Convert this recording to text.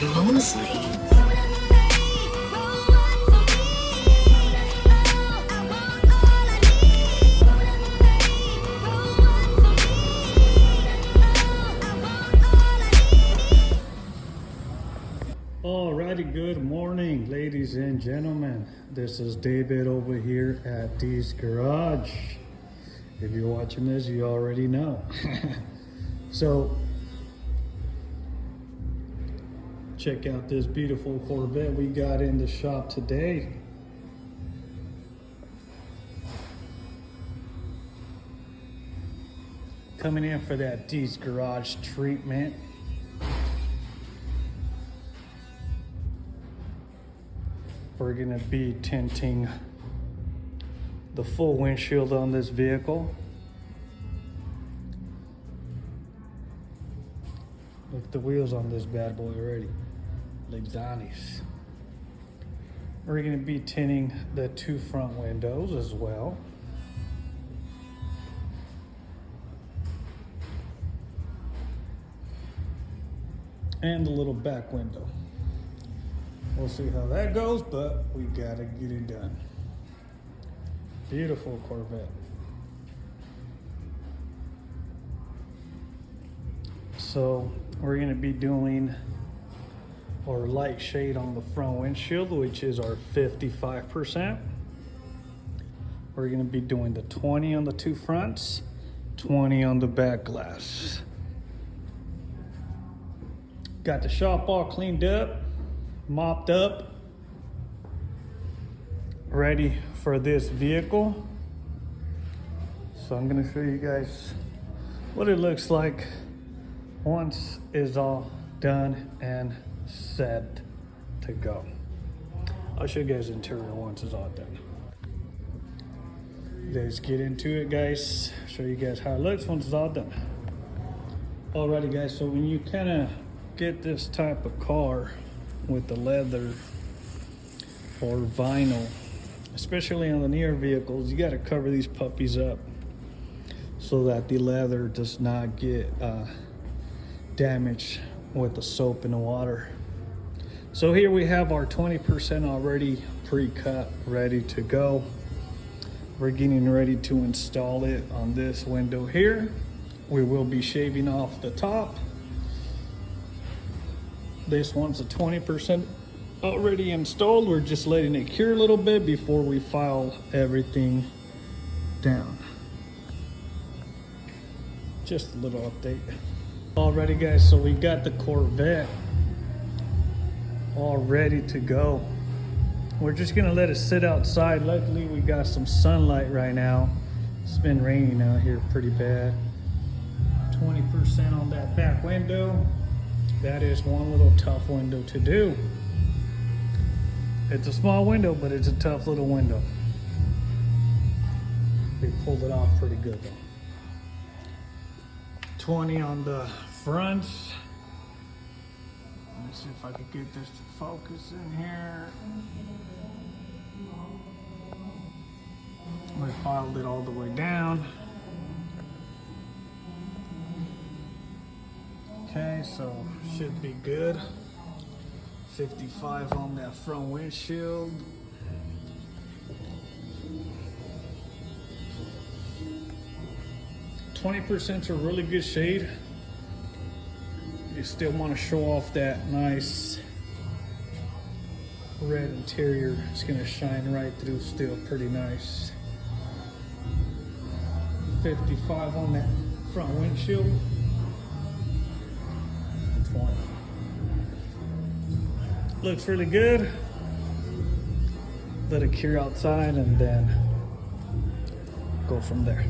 Mon-Fri. Alrighty, good morning, ladies and gentlemen. This is David over here at D's Garage. If you're watching this, you already know. So, check out this beautiful Corvette we got in the shop today. Coming in for that D's Garage treatment. We're gonna be tinting the full windshield on this vehicle. Look at the wheels on this bad boy already. Lexanis. We're gonna be tinting the two front windows as well. And the little back window. We'll see how that goes, but we gotta get it done. Beautiful Corvette. So we're gonna be doing our light shade on the front windshield, which is our 55%. We're gonna be doing the 20 on the two fronts, 20 on the back glass. Got the shop all cleaned up, mopped up, ready for this vehicle. So I'm gonna show you guys what it looks like once it's all done and set to go. I'll show you guys the interior once it's all done. Let's get into it, guys. Show you guys how it looks once it's all done. Alrighty, guys, so when you kind of get this type of car with the leather or vinyl, especially on the newer vehicles, you got to cover these puppies up so that the leather does not get damaged with the soap and the water. So here we have our 20% already pre-cut, ready to go. We're getting ready to install it on this window here. We will be shaving off the top. This one's a 20% already installed. We're just letting it cure a little bit before we file everything down. Just a little update. Alrighty, guys, so we got the Corvette all ready to go. We're just gonna let it sit outside. Luckily, we got some sunlight right now. It's been raining out here pretty bad. 20% on that back window. That is one little tough window to do. It's a small window, but it's a tough little window. We pulled it off pretty good though. 20 on the front. Let me see if I can get this to focus in here. We filed it all the way down. Okay, so should be good. 55 on that front windshield. %'s a really good shade. You still want to show off that nice red interior. It's gonna shine right through, still pretty nice. 55 on that front windshield. 20. Looks really good. Let it cure outside and then go from there.